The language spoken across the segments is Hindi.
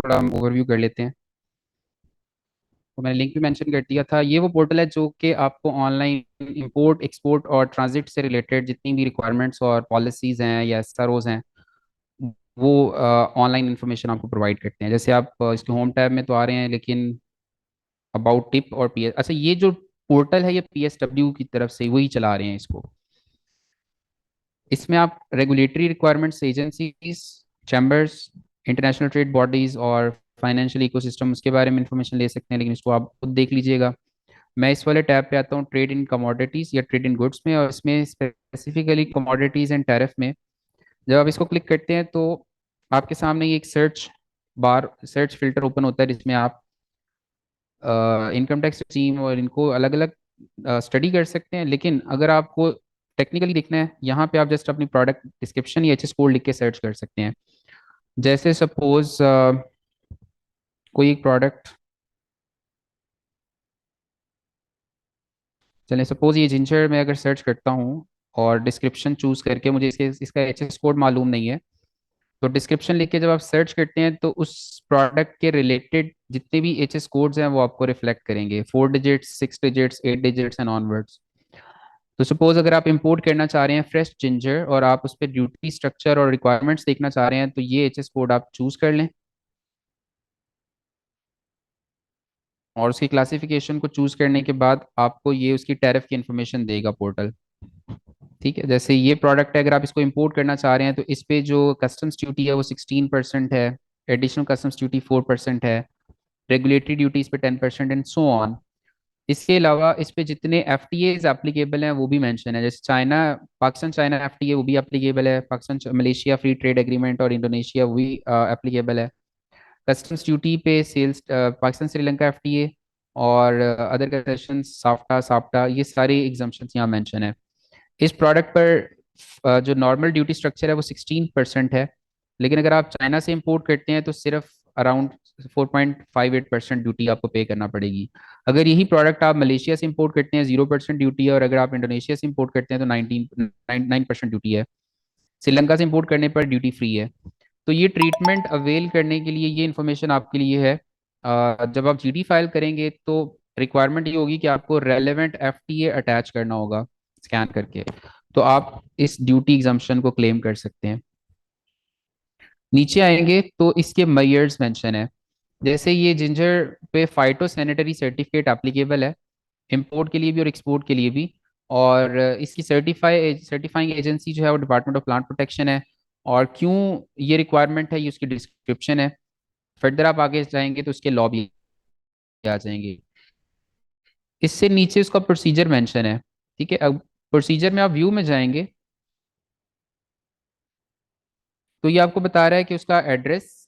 थोड़ा हम ओवरव्यू कर लेते हैं। तो मैंने लिंक भी मेंशन कर दिया था। ये वो पोर्टल है जो कि आपको ऑनलाइन इंपोर्ट एक्सपोर्ट और ट्रांजिट से रिलेटेड जितनी भी रिक्वायरमेंट्स और पॉलिसीज़ हैं या एसआरओज हैं, वो ऑनलाइन इन्फॉर्मेशन आपको प्रोवाइड करते हैं। जैसे आप इसके होम टैब में तो आ रहे हैं, लेकिन अबाउट टिप और पी एस, अच्छा, ये जो पोर्टल है ये पीएसडब्ल्यू की तरफ से वही चला रहे हैं इसको। इसमें आप regulatory requirements agencies, chambers, international trade bodies और फाइनेंशियल इकोसिस्टम उसके बारे में इंफॉर्मेशन ले सकते हैं, लेकिन इसको आप खुद देख लीजिएगा। मैं इस वाले टैब पे आता हूँ ट्रेड इन कमोडिटीज या ट्रेड इन गुड्स में, और इसमें स्पेसिफिकली कमोडिटीज एंड टैरिफ में जब आप इसको क्लिक करते हैं तो आपके सामने ये एक सर्च फिल्टर ओपन होता है, जिसमें आप इनकम टैक्स स्कीम और इनको अलग अलग स्टडी कर सकते हैं। लेकिन अगर आपको टेक्निकली देखना है, यहाँ पे आप जस्ट अपनी प्रोडक्ट डिस्क्रिप्शन या एचएस कोड लिख के सर्च कर सकते हैं। जैसे सपोज कोई एक प्रोडक्ट, चलें सपोज ये जिंजर मैं अगर सर्च करता हूँ और डिस्क्रिप्शन चूज करके मुझे इसका एचएस कोड मालूम नहीं है, तो डिस्क्रिप्शन लिख के जब आप सर्च करते हैं तो उस प्रोडक्ट के रिलेटेड जितने भी एचएस कोड्स हैं वो आपको रिफ्लेक्ट करेंगे, 4 digits, 6 digits, 8 digits and onwards. तो सपोज अगर आप इंपोर्ट करना चाह रहे हैं फ्रेश जिंजर और आप उस पर ड्यूटी स्ट्रक्चर और रिक्वायरमेंट्स देखना चाह रहे हैं, तो ये एचएस कोड आप चूज कर लें और उसकी क्लासिफिकेशन को चूज करने के बाद आपको ये उसकी टैरिफ की इंफॉर्मेशन देगा पोर्टल। ठीक है, जैसे ये प्रोडक्ट है, अगर आप इसको इंपोर्ट करना चाह रहे हैं तो इस पे जो कस्टम्स ड्यूटी है वो 16% है, एडिशनल कस्टम्स ड्यूटी 4% है, रेगुलेटरी ड्यूटीज पे 10% एंड सो ऑन। इसके अलावा इस पे जितने एफ टी एज एप्लीकेबल हैं वो भी मेंशन है, जैसे China, Pakistan China F T A वो भी एप्लीकेबल है, Pakistan Malaysia free trade agreement और इंडोनेशिया वो भी एप्लीकेबल है। कस्टम्स ड्यूटी पे sales Pakistan Sri Lanka F T A और अदर कंसेशन साफ्टा साप्टा, ये सारे एग्जाम्पशन यहाँ मेंशन है। इस प्रोडक्ट पर जो नॉर्मल ड्यूटी स्ट्रक्चर है वो 16% है, लेकिन अगर आप चाइना से इंपोर्ट करते हैं तो सिर्फ अराउंड 4.58% ड्यूटी आपको पे करना पड़ेगी। अगर यही प्रोडक्ट आप मलेशिया से इंपोर्ट करते हैं 0% ड्यूटी है, और अगर आप इंडोनेशिया से इंपोर्ट करते हैं तो 9% ड्यूटी है। श्रीलंका से इंपोर्ट करने पर ड्यूटी फ्री है। तो ये ट्रीटमेंट अवेल करने के लिए ये इन्फॉर्मेशन आपके लिए है। जब आप जीडी फाइल करेंगे तो रिक्वायरमेंट ये होगी कि आपको रेलेवेंट एफटीए अटैच करना होगा स्कैन करके, तो आप इस ड्यूटी एग्जाम्पशन को क्लेम कर सकते हैं। नीचे आएंगे तो इसके मेयर्स मेंशन है, जैसे ये जिंजर पे फाइटो सैनिटरी सर्टिफिकेट एप्लीकेबल है इंपोर्ट के लिए भी और एक्सपोर्ट के लिए भी। और इसकी सर्टिफाइंग एजेंसी जो है वो डिपार्टमेंट ऑफ प्लांट प्रोटेक्शन है। और क्यों ये रिक्वायरमेंट है ये उसकी डिस्क्रिप्शन है। फर्दर आप आगे जाएंगे तो उसके लॉ भी आ जाएंगे। इससे नीचे उसका प्रोसीजर मेंशन है। ठीक है, अब प्रोसीजर में आप व्यू में जाएंगे तो ये आपको बता रहा है कि उसका एड्रेस,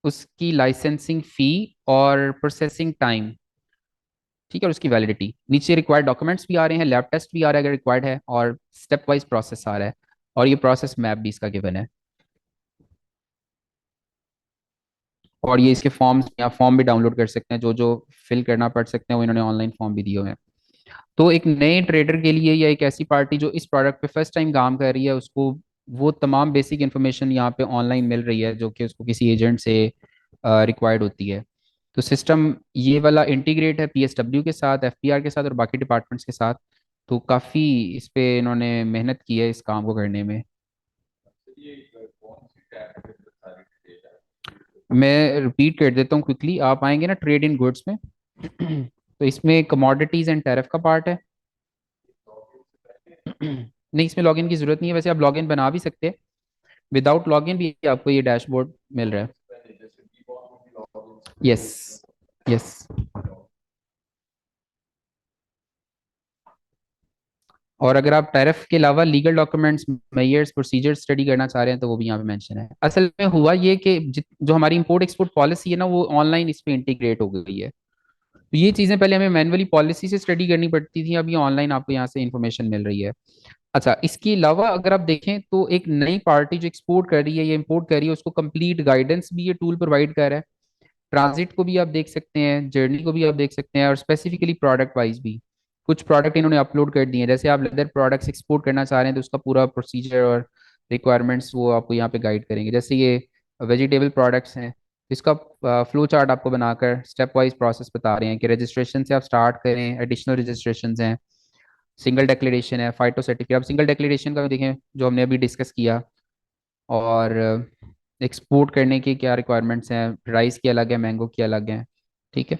उसकी लाइसेंसिंग फी और प्रोसेसिंग टाइम, ठीक है, और उसकी वैलिडिटी। नीचे रिक्वायर्ड डॉक्यूमेंट्स भी आ रहे हैं, लैब टेस्ट भी आ रहा है अगर रिक्वायर्ड है, और स्टेप वाइज प्रोसेस आ रहा है, और ये प्रोसेस मैप भी इसका गिवन है। और ये इसके फॉर्म्स या फॉर्म भी डाउनलोड कर सकते हैं, जो जो फिल करना पड़ सकते हैं वो इन्होंने ऑनलाइन फॉर्म भी दिए हुए हैं। तो एक नए ट्रेडर के लिए या एक ऐसी पार्टी जो इस प्रोडक्ट पे फर्स्ट टाइम काम कर रही है, उसको वो तमाम बेसिक इन्फॉर्मेशन यहाँ पे ऑनलाइन मिल रही है जो कि उसको किसी एजेंट से रिक्वायर्ड होती है। तो सिस्टम ये वाला इंटीग्रेट है पीएसडब्ल्यू के साथ, एफपीआर के साथ और बाकी डिपार्टमेंट्स के साथ। तो काफ़ी इस पे इन्होंने मेहनत की है इस काम को करने में। मैं रिपीट कर देता हूँ क्विकली, आप आएंगे ना ट्रेड इन गुड्स में तो इसमें कमोडिटीज एंड टैरिफ का पार्ट है। नहीं, इसमें लॉगिन की जरूरत नहीं है, वैसे आप लॉगिन बना भी सकते हैं। विदाउट लॉगिन भी आपको ये डैशबोर्ड मिल रहा है। Yes, yes. और अगर आप टैरिफ के अलावा legal documents, measures, procedure study करना चाह रहे हैं तो वो भी यहाँ पे मेंशन है। असल में हुआ ये कि जो हमारी इंपोर्ट एक्सपोर्ट पॉलिसी है ना वो ऑनलाइन इस पे इंटीग्रेट हो गई है। तो ये चीज़ें पहले हमें मैनुअली पॉलिसी से स्टडी करनी पड़ती थी, अब ये ऑनलाइन आपको यहाँ से इन्फॉर्मेशन मिल रही है। अच्छा, इसके अलावा अगर आप देखें तो एक नई पार्टी जो एक्सपोर्ट कर रही है या इंपोर्ट कर रही है उसको कंप्लीट गाइडेंस भी ये टूल प्रोवाइड कर रहा है। ट्रांजिट को भी आप देख सकते हैं, जर्नी को भी आप देख सकते हैं, और स्पेसिफिकली प्रोडक्ट वाइज भी कुछ प्रोडक्ट इन्होंने अपलोड कर दिए हैं। जैसे आप लेदर प्रोडक्ट्स एक्सपोर्ट करना चाह रहे हैं तो उसका पूरा प्रोसीजर और रिक्वायरमेंट्स वो आपको यहाँ पे गाइड करेंगे। जैसे ये वेजिटेबल प्रोडक्ट्स हैं, इसका फ्लो चार्ट आपको बनाकर स्टेप वाइज प्रोसेस बता रहे हैं कि रजिस्ट्रेशन से आप स्टार्ट करें, एडिशनल रजिस्ट्रेशन हैं, सिंगल डिक्लेरेशन है, फाइटो सर्टिफिकेट। अब सिंगल डिक्लेरेशन का भी देखें जो हमने अभी डिस्कस किया, और एक्सपोर्ट करने की क्या रिक्वायरमेंट्स हैं, राइस की अलग है, मैंगो की अलग है। ठीक है।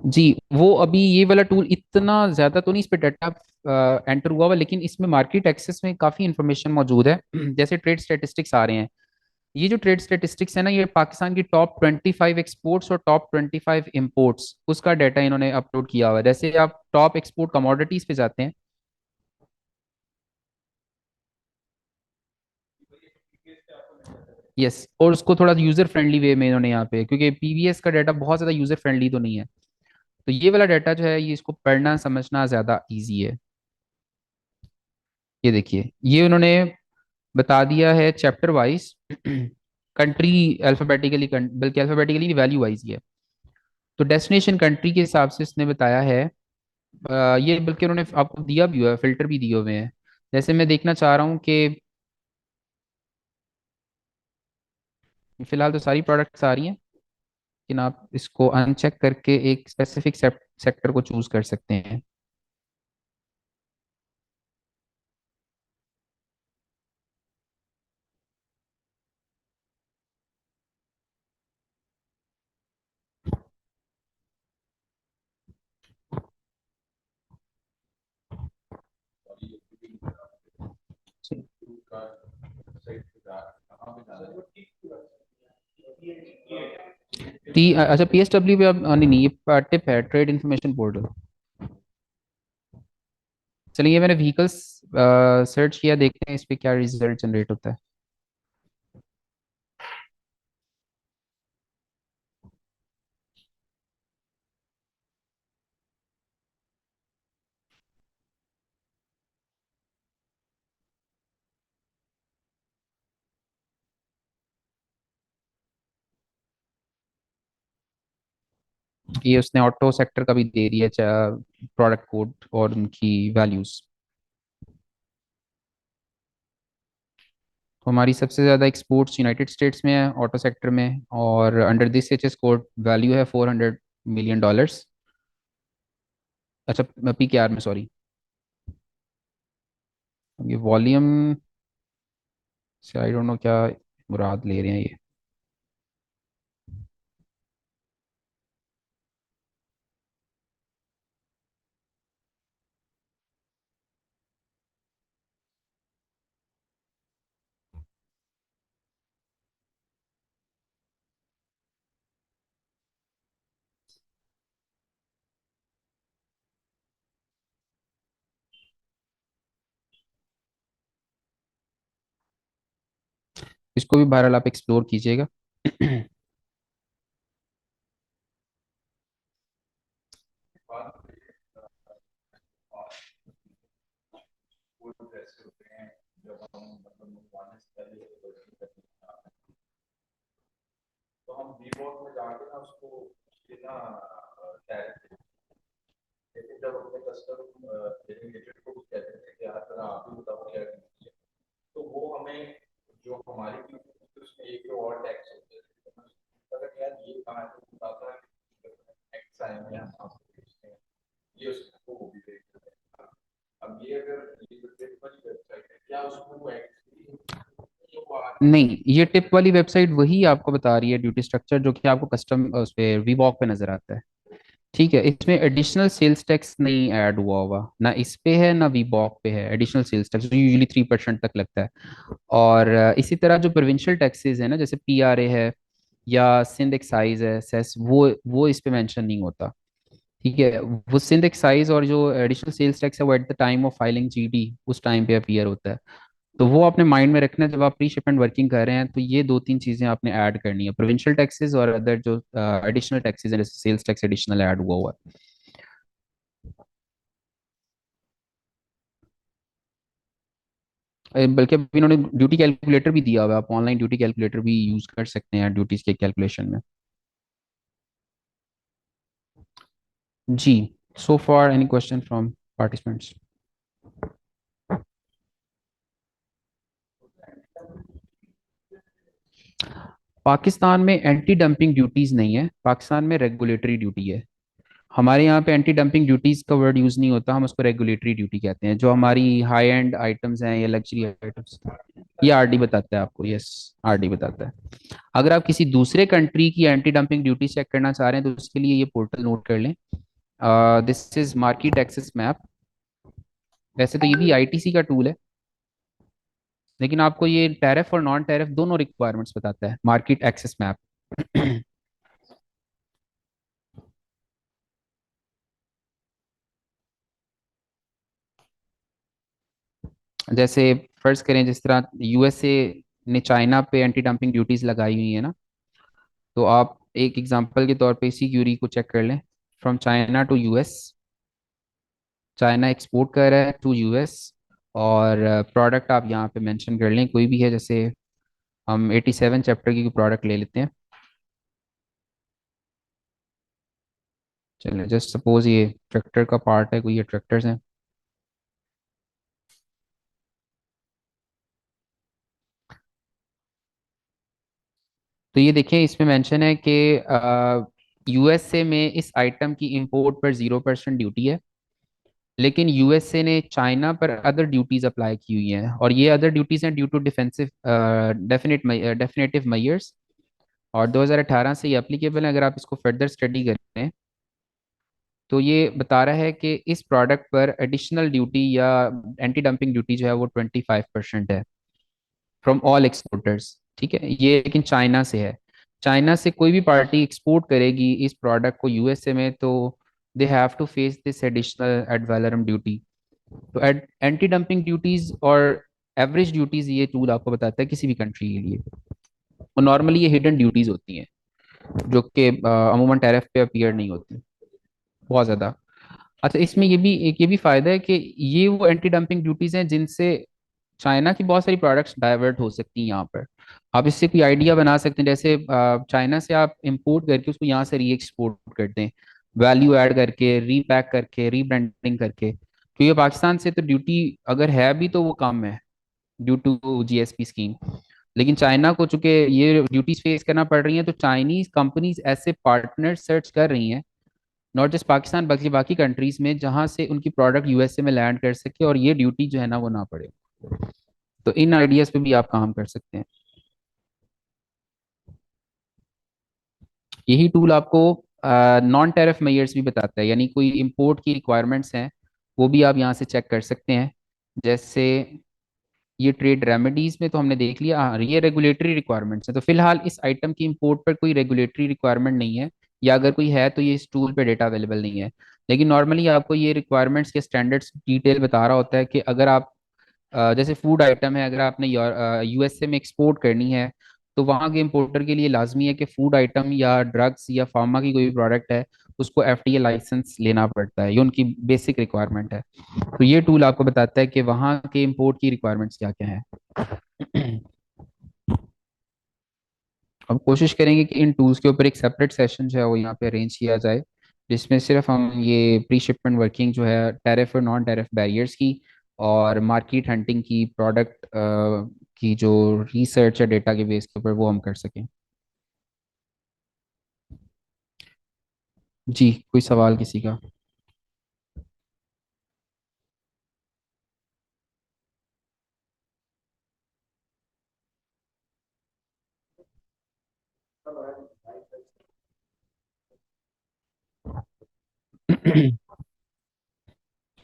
जी, वो अभी ये वाला टूल इतना ज्यादा तो नहीं इस पे डाटा एंटर हुआ हुआ, लेकिन इसमें मार्केट एक्सेस में काफी इंफॉर्मेशन मौजूद है। जैसे ट्रेड स्टेटिस्टिक्स आ रहे हैं, ये जो ट्रेड स्टेटिस्टिक्स है ना, ये पाकिस्तान की टॉप 25 एक्सपोर्ट्स और टॉप 25 इंपोर्ट्स, उसका डाटा इन्होंने अपलोड किया हुआ है। जैसे आप टॉप एक्सपोर्ट कमोडिटीज पे जाते हैं। यस, और उसको थोड़ा यूजर फ्रेंडली वे में इन्होंने यहाँ पे, क्योंकि पीवीएस का डाटा बहुत ज्यादा यूजर फ्रेंडली तो नहीं है, तो ये वाला डाटा जो है ये इसको पढ़ना समझना ज्यादा इजी है। ये देखिए, ये उन्होंने बता दिया है चैप्टर वाइज, कंट्री अल्फाबेटिकली, बल्कि अल्फाबेटिकली वैल्यू वाइज ही है। तो डेस्टिनेशन कंट्री के हिसाब से इसने बताया है। ये बल्कि उन्होंने आपको दिया भी हुआ है, फिल्टर भी दिए हुए हैं। जैसे मैं देखना चाह रहा हूँ कि फिलहाल तो सारी प्रोडक्ट्स आ रही हैं, लेकिन आप इसको अनचेक करके एक स्पेसिफिक सेक्टर को चूज कर सकते हैं। अच्छा, पीएसडब्ल्यू पे अब नहीं नहीं, ये टिप है, ट्रेड इंफॉर्मेशन पोर्टल। चलिए, ये मैंने व्हीकल्स सर्च किया, देखते हैं इस पे क्या रिजल्ट जनरेट होता है। ये उसने ऑटो सेक्टर का भी दे दिया, प्रोडक्ट कोड और उनकी वैल्यूज। तो हमारी सबसे ज़्यादा एक्सपोर्ट्स यूनाइटेड स्टेट्स में है ऑटो सेक्टर में, और under this H S code value है $400 मिलियन। अच्छा, पी के आर में, सॉरी। ये वॉल्यूम से आई डोंट नो क्या मुराद ले रहे हैं ये। इसको भी बहरहाल आप एक्सप्लोर कीजिएगा। नहीं, ये टिप वाली वेबसाइट वही आपको बता रही है ड्यूटी स्ट्रक्चर, जो कि आपको कस्टम उस पे वीवॉक पे नजर आता है। ठीक है, इसमें एडिशनल सेल्स टैक्स नहीं ऐड हुआ होगा, ना इस पे है ना वीबॉक पे है। एडिशनल सेल्स टैक्स जो यूजुअली 3% तक लगता है। और इसी तरह जो प्रोविंशियल टैक्सेस है ना, जैसे पीआरए है या सिंध एक्साइज है, सेस, वो इस पे मेंशन नहीं होता। ठीक है, वो सिंध एक्साइज और जो एडिशनल सेल्स टैक्स है वो at the time of filing GD उस टाइम पे अपीयर होता है। तो वो आपने माइंड में रखना है जब आप प्री शिपमेंट वर्किंग कर रहे हैं, तो ये दो तीन चीजें आपने ऐड करनी है, प्रोविंशियल टैक्सेस और अदर जो एडिशनल टैक्सेस है, जैसे सेल्स टैक्स एडिशनल ऐड हुआ हुआ है। बल्कि अभी इन्होंने ड्यूटी कैलकुलेटर भी दिया हुआ है, आप ऑनलाइन ड्यूटी कैलकुलेटर भी यूज कर सकते हैं ड्यूटीज के कैलकुलेशन में। जी, so for any question from participants? Pakistan में एंटी डंपिंग ड्यूटीज नहीं है, पाकिस्तान में रेगुलेटरी ड्यूटी है। हमारे यहाँ पे एंटी डंपिंग ड्यूटीज का वर्ड यूज नहीं होता, हम उसको रेगुलेटरी ड्यूटी कहते हैं। जो हमारी हाई एंड आइटम्स हैं या लग्जरी आइटम्स, ये आरडी बताता है आपको। यस, आरडी बताता है। अगर आप किसी दूसरे कंट्री की एंटी डंपिंग ड्यूटी चेक करना चाह रहे हैं तो उसके लिए ये पोर्टल नोट कर लें। This is market access map. वैसे तो ये भी आईटीसी का टूल है, लेकिन आपको ये टैरिफ और नॉन टैरिफ दोनों रिक्वायरमेंट्स बताता है, मार्केट एक्सेस मैप। जैसे फर्ज करें, जिस तरह यूएसए ने चाइना पे एंटी डंपिंग ड्यूटीज लगाई हुई है ना, तो आप एक एग्जांपल के तौर पे इसी क्यूरी को चेक कर लें। From China to US, China export कर रहा है टू यूएस, और प्रोडक्ट आप यहाँ पे मेंशन कर लें कोई भी है। जैसे हम 87 चैप्टर की प्रोडक्ट ले लेते हैं। चलिए, जस्ट सपोज ये ट्रैक्टर का पार्ट है, कोई ये ट्रैक्टर्स हैं। तो ये देखिए, इसमें मेंशन है कि यूएसए में इस आइटम की इंपोर्ट पर 0% ड्यूटी है, लेकिन यूएसए ने चाइना पर अदर ड्यूटीज अप्लाई की हुई हैं, और ये अदर ड्यूटीज हैं due to defensive definitive measures, और 2018 से ये एप्लीकेबल है। अगर आप इसको फर्दर स्टडी करें तो ये बता रहा है कि इस प्रोडक्ट पर एडिशनल ड्यूटी या एंटी डंपिंग ड्यूटी जो है वो 25% है फ्रॉम ऑल एक्सपोर्टर्स। ठीक है, ये लेकिन चाइना से है। चाइना से कोई भी पार्टी एक्सपोर्ट करेगी इस प्रोडक्ट को यूएसए में, तो they have to face this additional ad valorem duty. तो एंटी डंपिंग ड्यूटीज और एवरेज ड्यूटीज ये टूल आपको बताता है किसी भी कंट्री के लिए। और नॉर्मली ये हिडन ड्यूटीज होती हैं, जो कि अमूमन टैरिफ पे अपीयर नहीं होती बहुत ज़्यादा। अच्छा, इसमें ये भी एक ये भी फायदा है कि ये वो एंटी डंपिंग ड्यूटीज हैं जिनसे चाइना की बहुत सारी प्रोडक्ट्स डाइवर्ट हो सकती हैं यहाँ पर। आप इससे कोई आइडिया बना सकते हैं। जैसे चाइना से आप इंपोर्ट करके उसको यहाँ से री एक्सपोर्ट करते हैं, वैल्यू ऐड करके, रीपैक करके, रीब्रांडिंग करके। क्योंकि पाकिस्तान से तो ड्यूटी अगर है भी तो वो कम है ड्यू टू जीएसपी स्कीम। लेकिन चाइना को चूंकि ये ड्यूटीज फेस करना पड़ रही हैं, तो चाइनीज कंपनीज ऐसे पार्टनर सर्च कर रही हैं, नॉट जस्ट पाकिस्तान बल्कि बाकी कंट्रीज में, जहां से उनकी प्रोडक्ट यूएसए में लैंड कर सके और ये ड्यूटी जो है ना वो ना पड़े। तो इन आइडियाज पे भी आप काम कर सकते हैं। यही टूल आपको नॉन टैरिफ मेजर्स भी बताता है, यानी कोई इंपोर्ट की रिक्वायरमेंट्स हैं वो भी आप यहाँ से चेक कर सकते हैं। जैसे ये ट्रेड रेमेडीज में तो हमने देख लिया, हाँ ये रेगुलेटरी रिक्वायरमेंट्स है। तो फिलहाल इस आइटम की इंपोर्ट पर कोई रेगुलेटरी रिक्वायरमेंट नहीं है, या अगर कोई है तो ये इस टूल पे डेटा अवेलेबल नहीं है। लेकिन नॉर्मली आपको ये रिक्वायरमेंट्स के स्टैंडर्ड्स डिटेल बता रहा होता है कि अगर आप जैसे फूड आइटम है, अगर आपने यूएसए में एक्सपोर्ट करनी है, तो वहाँ के इम्पोर्टर के लिए लाजमी है कि फूड आइटम या ड्रग्स या फार्मा की कोई भी प्रोडक्ट है उसको एफडीए लाइसेंस लेना पड़ता है। ये उनकी बेसिक रिक्वायरमेंट है। तो ये टूल आपको बताता है कि वहाँ के इम्पोर्ट की रिक्वायरमेंट्स क्या क्या हैं। अब कोशिश करेंगे कि इन टूल्स के ऊपर एक सेपरेट सेशन जो है वो यहाँ पे अरेंज किया जाए, जिसमें सिर्फ हम ये प्री शिपमेंट वर्किंग जो है, टैरिफ और नॉन टैरिफ बैरियर्स की, और मार्केट हंटिंग की, प्रोडक्ट की जो रिसर्च है डेटा के बेस के ऊपर, वो हम कर सकें। जी, कोई सवाल किसी का?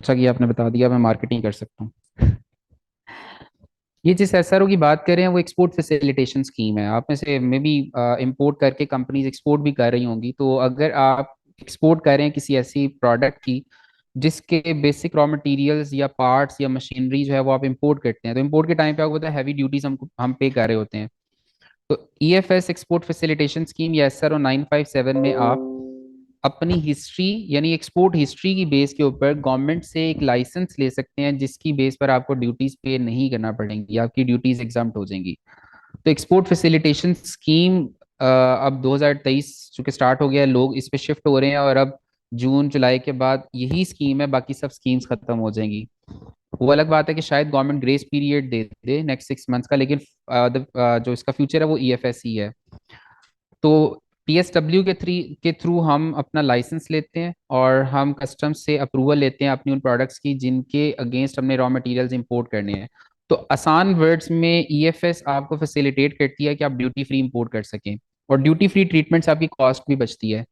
अच्छा कि आपने बता दिया, मैं मार्केटिंग कर सकता हूँ। ये जिस एसआरओ की बात कर रहे हैं वो एक्सपोर्ट फैसिलिटेशन स्कीम है। आप में से मे बी इंपोर्ट करके कंपनीज एक्सपोर्ट भी कर रही होंगी। तो अगर आप एक्सपोर्ट कर रहे हैं किसी ऐसी प्रोडक्ट की जिसके बेसिक रॉ मटेरियल्स या पार्ट्स या मशीनरी जो है वो आप इंपोर्ट करते हैं, तो इंपोर्ट के टाइम पे आपको पता है हैवी ड्यूटीज हम पे कर रहे होते हैं। तो ईएफएस एक्सपोर्ट फैसिलिटेशन स्कीम या एसआरओ 957 में आप अपनी हिस्ट्री यानी एक्सपोर्ट हिस्ट्री की बेस के ऊपर गवर्नमेंट से एक लाइसेंस ले सकते हैं, जिसकी बेस पर आपको ड्यूटीज पे नहीं करना पड़ेंगी, आपकी ड्यूटीज एग्जाम्प्ट हो जाएंगी। तो एक्सपोर्ट फैसिलिटेशन स्कीम अब 2023 चूंकि स्टार्ट हो गया है, लोग इस पे शिफ्ट हो रहे हैं, और अब जून जुलाई के बाद यही स्कीम है, बाकी सब स्कीम्स खत्म हो जाएंगी। वो अलग बात है कि शायद गवर्नमेंट ग्रेस पीरियड दे दे नेक्स्ट 6 मंथ्स का, लेकिन जो इसका फ्यूचर है वो ईएफएस ही है। तो PSW के थ्रू हम अपना लाइसेंस लेते हैं और हम कस्टम्स से अप्रूवल लेते हैं अपनी उन प्रोडक्ट्स की जिनके अगेंस्ट हमने रॉ मटेरियल्स इंपोर्ट करने हैं। तो आसान वर्ड्स में EFS आपको फैसिलिटेट करती है कि आप ड्यूटी फ्री इंपोर्ट कर सकें, और ड्यूटी फ्री ट्रीटमेंट से आपकी कॉस्ट भी बचती है।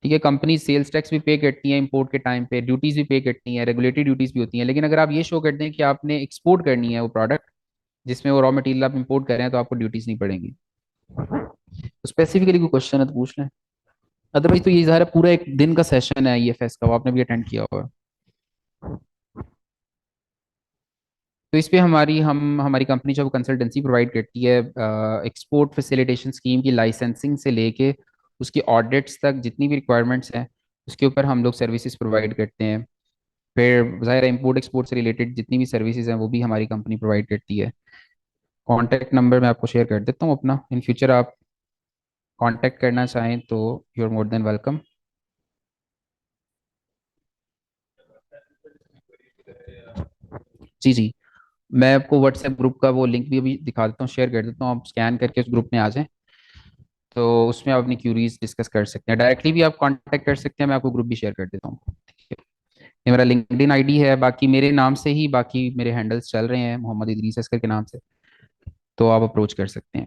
ठीक है, कंपनी सेल्स टैक्स भी पे करती है इंपोर्ट के टाइम पे, ड्यूटीज भी पे करती हैं, रेगुलेटरी ड्यूटीज भी होती हैं, लेकिन अगर आप ये शो करते हैं कि आपने एक्सपोर्ट करनी है वो प्रोडक्ट जिसमें वो रॉ मटेरियल आप इंपोर्ट कर रहे हैं, तो आपको ड्यूटीज नहीं पड़ेंगी। तो स्पेसिफिकली कोई क्वेश्चन है तो पूछ लें, अदरवाइज तो ये ज़ाहिर है पूरा एक दिन का सेशन है EFS का, वो आपने भी अटेंड किया होगा। तो इस पे हमारी कंपनी जो कंसल्टेंसी प्रोवाइड करती है, एक्सपोर्ट फैसिलिटेशन स्कीम की लाइसेंसिंग से लेके उसकी ऑडिट्स तक जितनी भी रिक्वायरमेंट्स हैं उसके ऊपर हम लोग सर्विसेज प्रोवाइड करते हैं। फिर ज़ाहिर है इम्पोर्ट एक्सपोर्ट से रिलेटेड जितनी भी सर्विसेज हैं वो भी हमारी कंपनी प्रोवाइड करती है। कॉन्टैक्ट नंबर मैं आपको शेयर कर देता हूँ अपना, इन फ्यूचर आप कांटेक्ट करना चाहें तो you are more than welcome. जी जी, मैं आपको व्हाट्सएप ग्रुप का वो लिंक भी अभी दिखा देता हूँ, शेयर कर देता हूँ, आप स्कैन करके उस ग्रुप में आ जाएं। तो उसमें आप अपनी क्यूरीज डिस्कस कर सकते हैं, डायरेक्टली भी आप कांटेक्ट कर सकते हैं, मैं आपको ग्रुप भी शेयर कर देता हूँ। ठीक है, ये मेरा लिंक्डइन आईडी है, बाकी मेरे नाम से ही बाकी मेरे हैंडल्स चल रहे हैं, मोहम्मद इदरीस असकर के नाम से, तो आप अप्रोच कर सकते हैं।